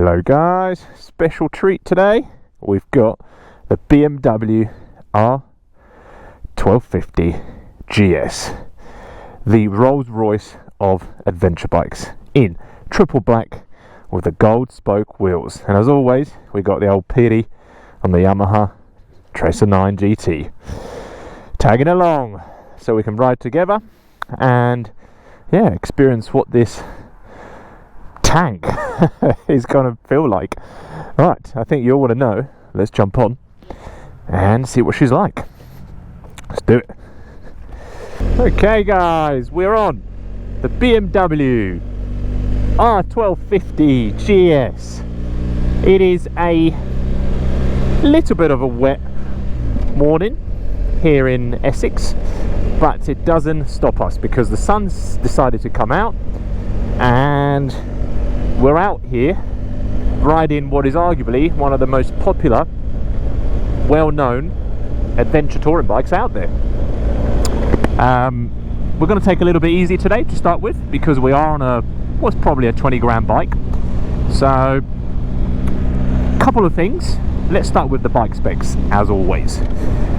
Hello guys, special treat today. We've got the BMW R1250GS, the Rolls Royce of adventure bikes, in triple black with the gold spoke wheels. And as always, we got the old Piri on the Yamaha Tracer 9 GT tagging along so we can ride together and experience what this tank is gonna feel like. Right, I think you all want to know. Let's jump on and see what she's like. Let's do it. Okay guys, we're on the BMW R1250GS. It is a little bit of a wet morning here in Essex, but it doesn't stop us because the sun's decided to come out and we're out here riding what is arguably one of the most popular, well-known adventure touring bikes out there. We're going to take a little bit easy today to start with because we are on what's probably a 20 grand bike. So, a couple of things. Let's start with the bike specs as always.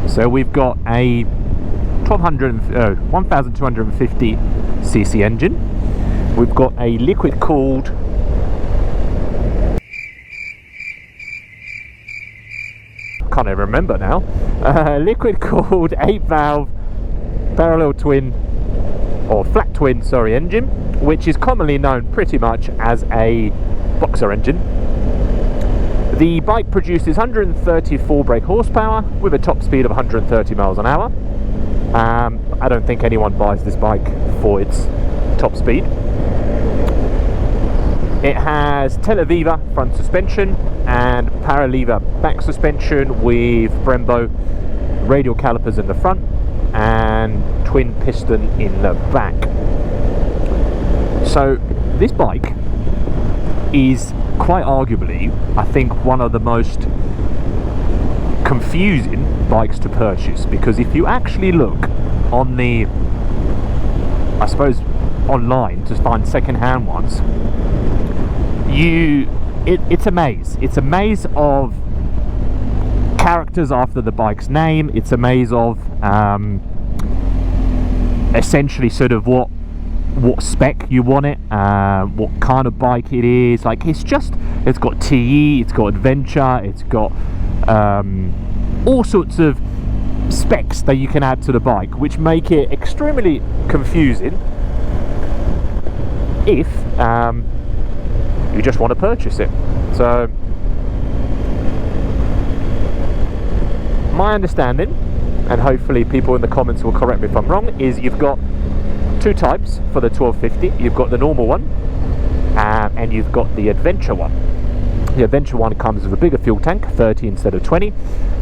So we've got a 1250cc engine. We've got a liquid cooled can't even remember now. Liquid cooled 8-valve parallel twin or flat twin engine, which is commonly known pretty much as a boxer engine. The bike produces 134 brake horsepower with a top speed of 130 miles an hour. I don't think anyone buys this bike for its top speed. It has Televiva front suspension and Paralever back suspension with Brembo radial calipers in the front and twin piston in the back. So this bike is quite arguably, I think, one of the most confusing bikes to purchase, because if you actually look on the, I suppose, online to find second-hand ones, it's a maze. It's a maze of characters after the bike's name. It's a maze of essentially sort of what spec you want it, what kind of bike it is. Like, it's got TE, it's got adventure, it's got all sorts of specs that you can add to the bike, which make it extremely confusing if you just want to purchase it. So my understanding, and hopefully people in the comments will correct me if I'm wrong, is you've got two types for the 1250. You've got the normal one and you've got the adventure one. The adventure one comes with a bigger fuel tank, 30 instead of 20,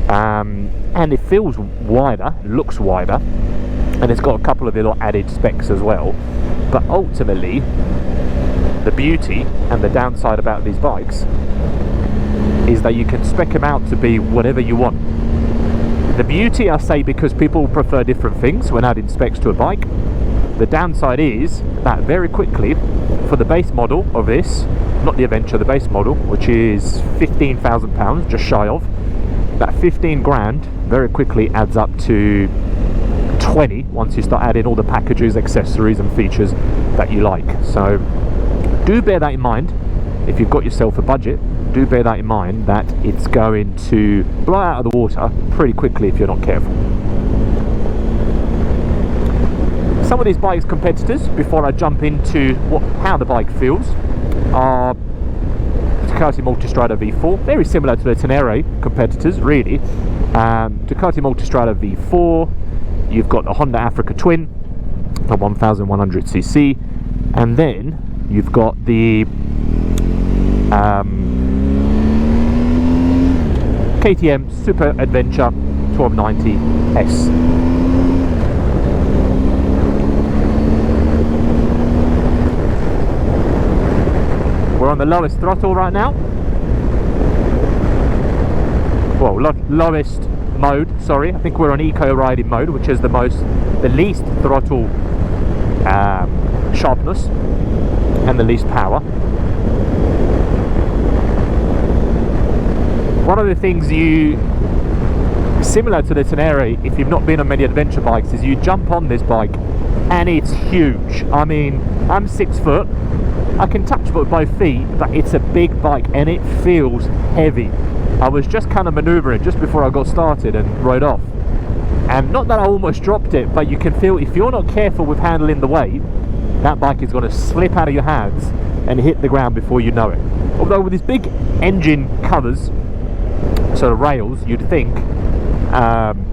and it feels wider, looks wider, and it's got a couple of little added specs as well. But ultimately, the beauty and the downside about these bikes is that you can spec them out to be whatever you want. The beauty, I say, because people prefer different things when adding specs to a bike. The downside is that very quickly, for the base model of this, not the Adventure, the base model, which is £15,000, just shy of, that 15 grand very quickly adds up to 20 once you start adding all the packages, accessories and features that you like. So do bear that in mind. If you've got yourself a budget, do bear that in mind, that it's going to blow out of the water pretty quickly if you're not careful. Some of these bikes' competitors, before I jump into how the bike feels, are Ducati Multistrada V4, very similar to the Tenere competitors really. Ducati Multistrada V4, you've got the Honda Africa Twin, the 1100cc, and then you've got the KTM Super Adventure 1290S. We're on the lowest throttle right now. Well, lowest mode, sorry. I think we're on eco riding mode, which is the least throttle sharpness and the least power. one of the things similar to the Tenere, if you've not been on many adventure bikes, is you jump on this bike and it's huge. I mean, I'm 6 foot, I can touch it with both feet, but it's a big bike and it feels heavy. I was just kind of maneuvering just before I got started and rode off, and not that I almost dropped it, but you can feel, if you're not careful with handling the weight, that bike is going to slip out of your hands and hit the ground before you know it. Although with these big engine covers, sort of rails, you'd think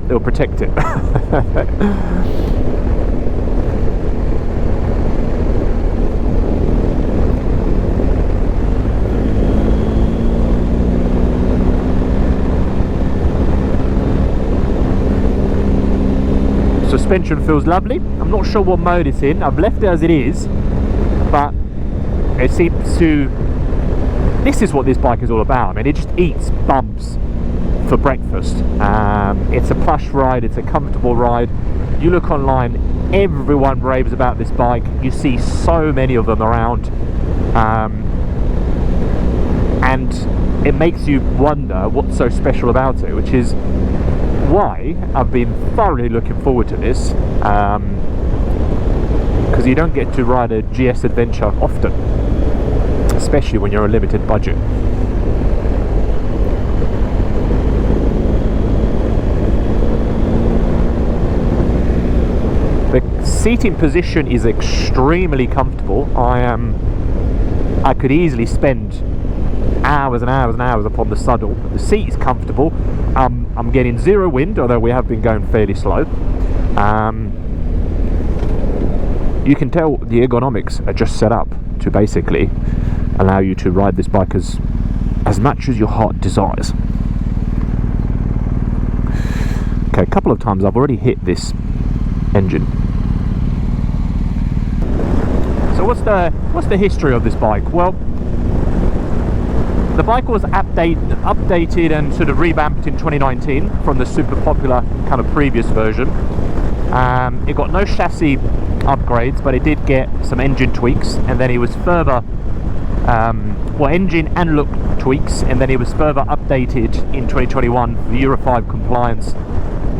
they'll protect it. Suspension feels lovely. I'm not sure what mode it's in. I've left it as it is, but it seems to... This is what this bike is all about. I mean, it just eats bumps for breakfast. It's a plush ride, it's a comfortable ride. You look online, everyone raves about this bike. You see so many of them around, and it makes you wonder what's so special about it, which is why I've been thoroughly looking forward to this, because you don't get to ride a GS adventure often, especially when you're a limited budget. The seating position is extremely comfortable. I could easily spend hours and hours and hours upon the saddle. The seat is comfortable. I'm getting zero wind, although we have been going fairly slow. You can tell the ergonomics are just set up to basically allow you to ride this bike as much as your heart desires. Okay, a couple of times I've already hit this engine. So what's the history of this bike? Well, the bike was updated and sort of revamped in 2019 from the super popular kind of previous version. It got no chassis upgrades, but it did get some engine tweaks, and then it was further engine and look tweaks, and then it was further updated in 2021 for Euro 5 compliance,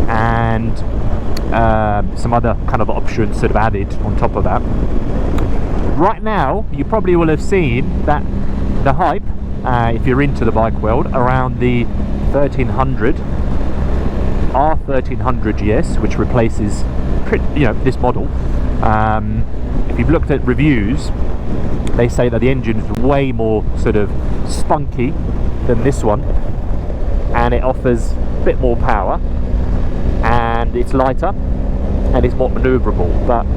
and some other kind of options sort of added on top of that. Right now, you probably will have seen that the hype, if you're into the bike world, around the 1300 R1250GS, which replaces this model. If you've looked at reviews, they say that the engine is way more sort of spunky than this one, and it offers a bit more power, and it's lighter and it's more maneuverable. But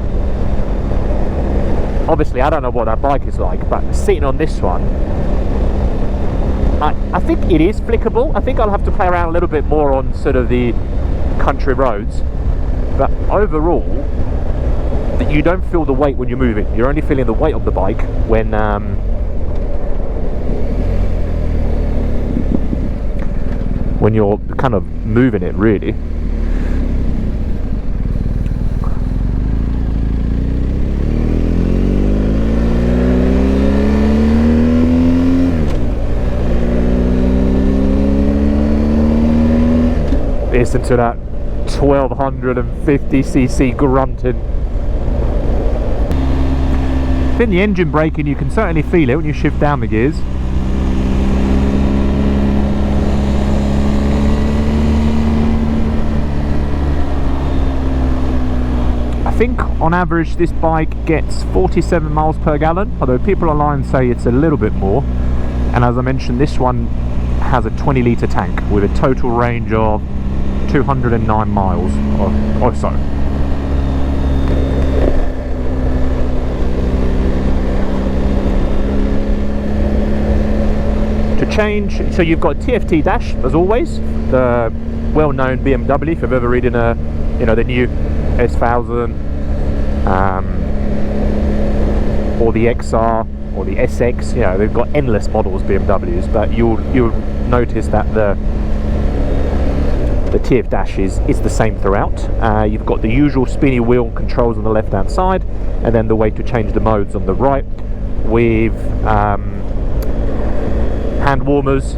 obviously I don't know what that bike is like, but sitting on this one, I think it is flickable. I think I'll have to play around a little bit more on sort of the country roads, but overall you don't feel the weight when you're moving. You're only feeling the weight of the bike when you're kind of moving it, really. Listen to that 1250cc grunting. In the engine braking, you can certainly feel it when you shift down the gears. I think on average this bike gets 47 miles per gallon, although people online say it's a little bit more. And as I mentioned, this one has a 20 litre tank with a total range of 209 miles or so. To change, so you've got TFT dash as always, the well-known BMW. If you've ever ridden the new S1000 or the XR or the SX, they've got endless models, BMWs, but you'll notice that the TF dash is the same throughout. You've got the usual spinny wheel controls on the left hand side, and then the way to change the modes on the right, with hand warmers,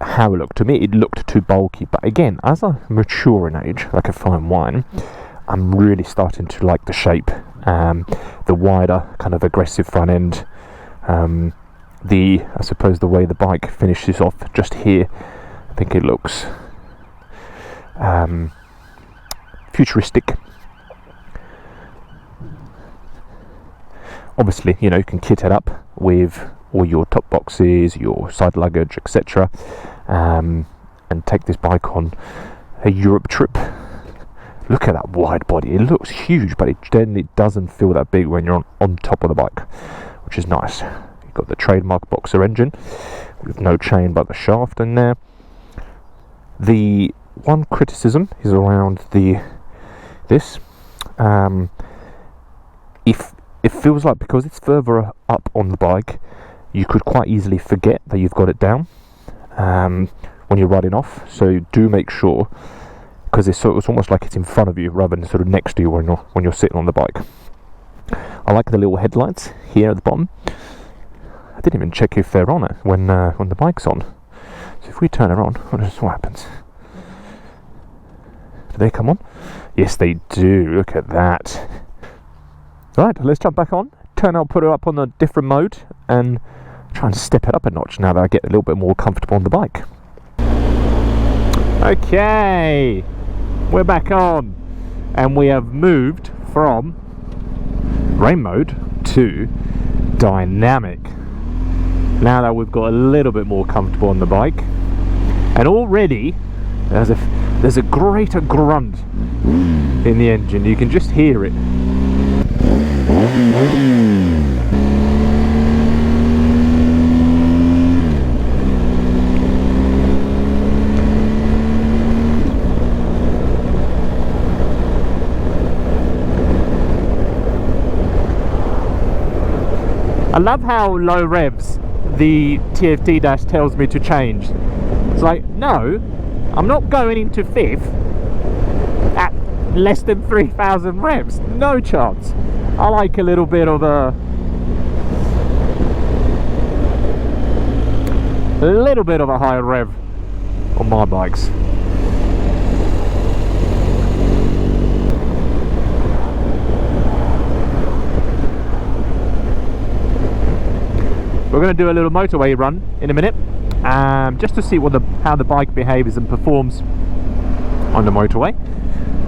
how it looked. To me, it looked too bulky, but again, as I mature in age, like a fine wine, I'm really starting to like the shape, the wider kind of aggressive front end, I suppose the way the bike finishes off just here. I think it looks futuristic. Obviously, you know, you can kit it up with all your top boxes, your side luggage, etc., and take this bike on a Europe trip. Look at that wide body. It looks huge, but it generally doesn't feel that big when you're on top of the bike, which is nice. You've got the trademark boxer engine with no chain but the shaft in there. The one criticism is around this. If it feels like, because it's further up on the bike, you could quite easily forget that you've got it down when you're riding off. So do make sure, because it's almost like it's in front of you rather than sort of next to you when you're sitting on the bike. I like the little headlights here at the bottom. I didn't even check if they're on it when the bike's on. So if we turn her on, what happens? Do they come on? Yes, they do. Look at that. Right, let's jump back on. Put it up on a different mode and try and step it up a notch now that I get a little bit more comfortable on the bike. Okay, we're back on, and we have moved from rain mode to dynamic. Now that we've got a little bit more comfortable on the bike, and already there's a greater grunt in the engine. You can just hear it. I love how low revs the TFT dash tells me to change. It's like, no, I'm not going into fifth at less than 3,000 revs. No chance. I like a little bit of a higher rev on my bikes. We're going to do a little motorway run in a minute, just to see how the bike behaves and performs on the motorway,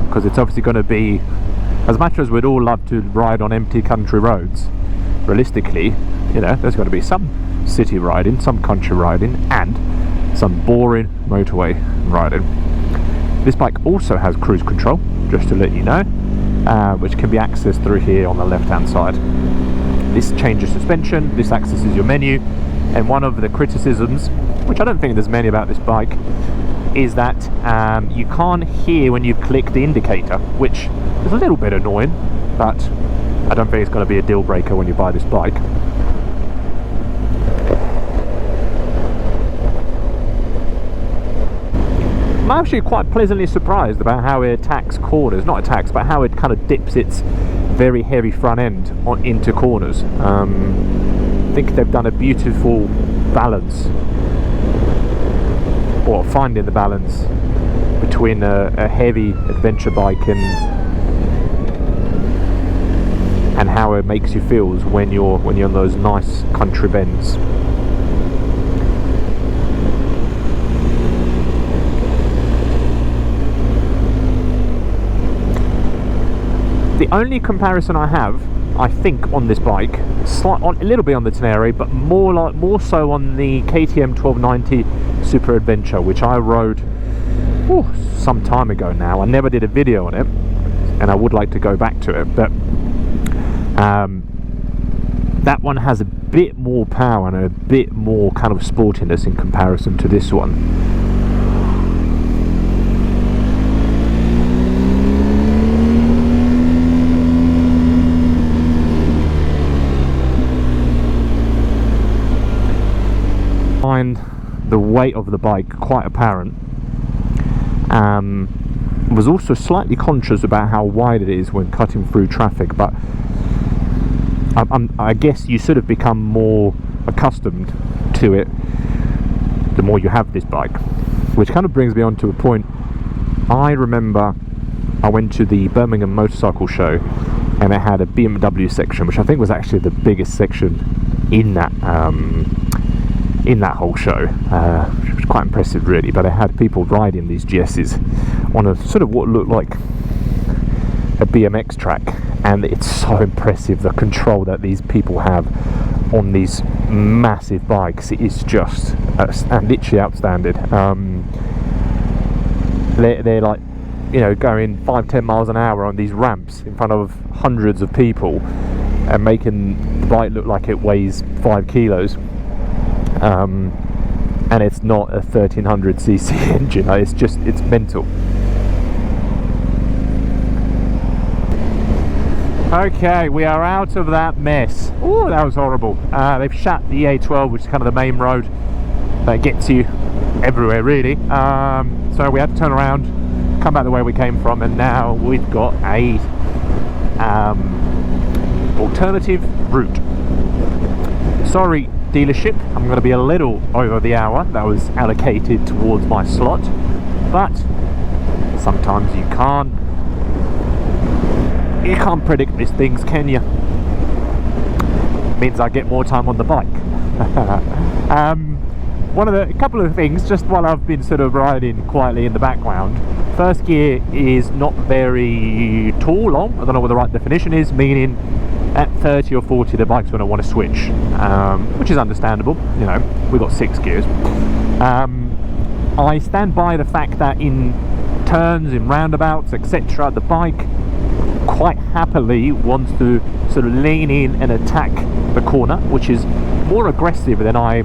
because it's obviously going to be, as much as we'd all love to ride on empty country roads, realistically, you know, there's got to be some city riding, some country riding, and some boring motorway riding. This bike also has cruise control, just to let you know, which can be accessed through here on the left hand side. This changes suspension, this accesses your menu, and one of the criticisms, which I don't think there's many about this bike, is that you can't hear when you've clicked the indicator, which is a little bit annoying, but I don't think it's going to be a deal breaker when you buy this bike. I'm actually quite pleasantly surprised about how it attacks corners, not attacks, but how it kind of dips its very heavy front end into corners. I think they've done a beautiful balance, or finding the balance between a heavy adventure bike and how it makes you feel when you're on those nice country bends. The only comparison I have, I think, on this bike, a little bit on the Tenere, but more so on the KTM 1290 Super Adventure, which I rode some time ago now. I never did a video on it, and I would like to go back to it, but that one has a bit more power and a bit more kind of sportiness in comparison to this one. Find the weight of the bike quite apparent. Was also slightly conscious about how wide it is when cutting through traffic, but I guess you sort of become more accustomed to it the more you have this bike. Which kind of brings me on to a point. I remember I went to the Birmingham Motorcycle Show, and it had a BMW section, which I think was actually the biggest section in that whole show, which was quite impressive really. But it had people riding these GS's on a sort of what looked like a BMX track, and it's so impressive the control that these people have on these massive bikes. It is just literally outstanding. They're like, you know, going 5-10 miles an hour on these ramps in front of hundreds of people and making the bike look like it weighs 5 kilos, and it's not a 1300cc engine. It's mental. Okay, we are out of that mess. Oh, that was horrible. They've shut the A12, which is kind of the main road that gets you everywhere really. So we had to turn around, come back the way we came from, and now we've got a alternative route. Sorry dealership, I'm going to be a little over the hour that was allocated towards my slot, but sometimes you can't predict these things, can you? Means I get more time on the bike. A couple of things just while I've been sort of riding quietly in the background. First gear is not very tall, long. I don't know what the right definition is, meaning at 30 or 40 the bike's going to want to switch, which is understandable. You know, we've got 6 gears. I stand by the fact that in turns, in roundabouts, etc., the bike quite happily wants to sort of lean in and attack the corner, which is more aggressive than I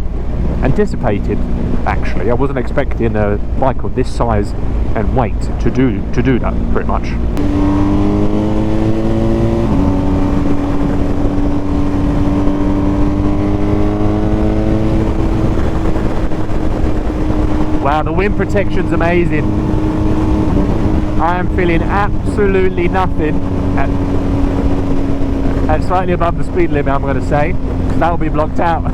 anticipated. Actually, I wasn't expecting a bike of this size and weight to do that pretty much. Wow, the wind protection's amazing. I am feeling absolutely nothing at slightly above the speed limit, I'm going to say, because that will be blocked out.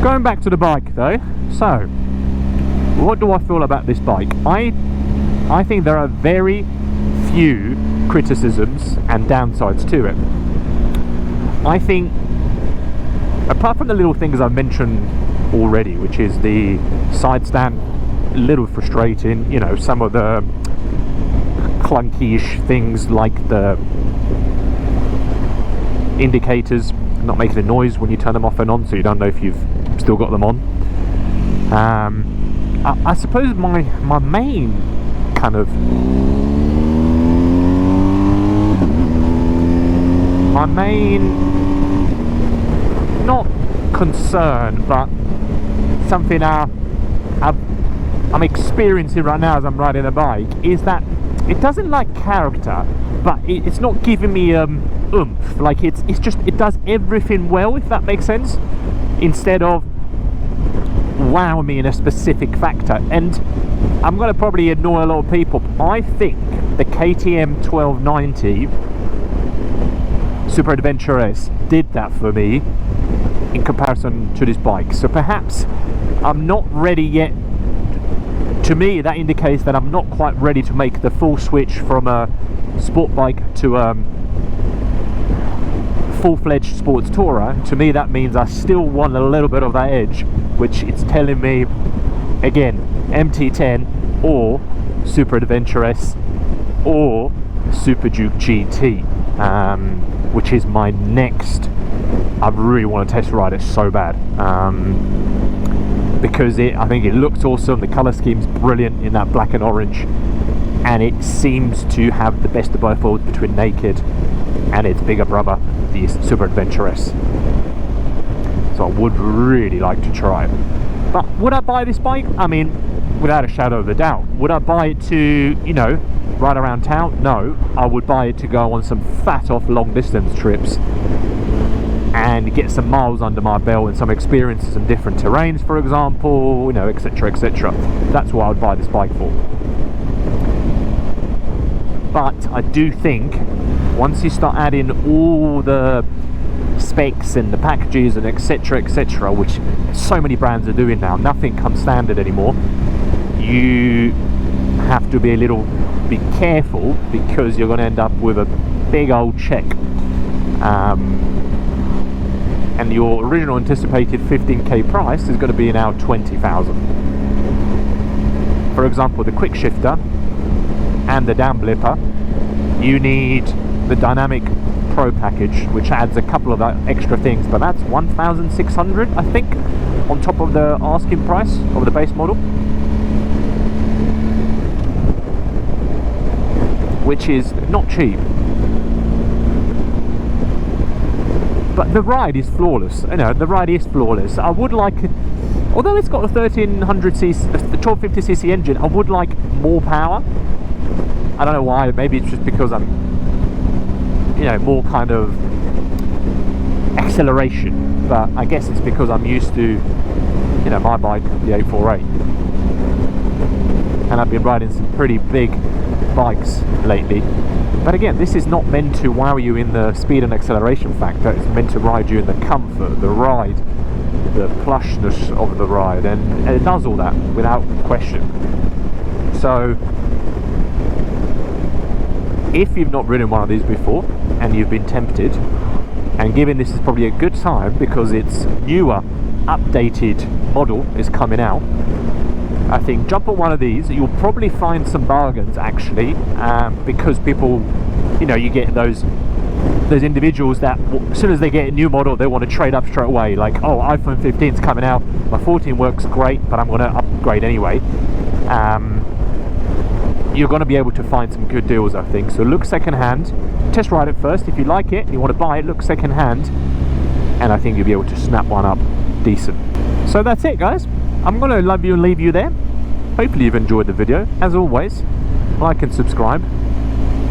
Going back to the bike though, so what do I feel about this bike? I think there are very few criticisms and downsides to it. I think, apart from the little things I've mentioned already, which is the side stand, a little frustrating, you know, some of the clunky-ish things like the indicators not making a noise when you turn them off and on, so you don't know if you've still got them on. I suppose my main kind of not concern, but something I'm experiencing right now as I'm riding a bike, is that it doesn't lack character, but it's not giving me oomph. Like it does everything well, if that makes sense, instead of wow me in a specific factor. And I'm going to probably annoy a lot of people. I think the KTM 1290 Super Adventure S did that for me in comparison to this bike. So perhaps I'm not ready yet. To me, that indicates that I'm not quite ready to make the full switch from a sport bike to full-fledged sports tourer. To me, that means I still want a little bit of that edge, which it's telling me, again, MT10 or Super Adventure S or Super Duke GT, which is my next. I really want to test ride it so bad, because I think it looks awesome. The color scheme's brilliant in that black and orange, and it seems to have the best of both worlds between naked and its bigger brother, the Super Adventure S. So I would really like to try it. But would I buy this bike? I mean, without a shadow of a doubt. Would I buy it to, you know, ride around town? No. I would buy it to go on some fat off long distance trips and get some miles under my belt and some experiences in different terrains, for example, you know, etc, etc. That's what I would buy this bike for. But I do think once you start adding all the specs and the packages and etc etc, which so many brands are doing now, nothing comes standard anymore, you have to be a little bit careful, because you're going to end up with a big old check, and your original anticipated 15k price is going to be now 20,000. For example, the quick shifter and the down blipper, you need the dynamic pro package, which adds a couple of extra things, but that's 1,600 I think on top of the asking price of the base model, which is not cheap. But the ride is flawless. You know, the ride is flawless. I would like, although it's got a 1300cc, the 1250cc engine, I would like more power. I don't know why. Maybe it's just because I'm, you know, more kind of acceleration. But I guess it's because I'm used to, you know, my bike, the 848, and I've been riding some pretty big bikes lately. But again, this is not meant to wow you in the speed and acceleration factor. It's meant to ride you in the comfort, the ride, the plushness of the ride, and it does all that without question. So if you've not ridden one of these before and you've been tempted, and given this is probably a good time because its newer updated model is coming out, I think jump on one of these. You'll probably find some bargains actually, because people, you know, you get those individuals that as soon as they get a new model they want to trade up straight away, like, oh, iPhone 15 is coming out, my 14 works great but I'm going to upgrade anyway. You're going to be able to find some good deals, I think. So look second hand, test ride it first. If you like it and you want to buy it, look second hand, and I think you'll be able to snap one up decent. So that's it, guys. I'm going to love you and leave you there. Hopefully you've enjoyed the video. As always, like and subscribe.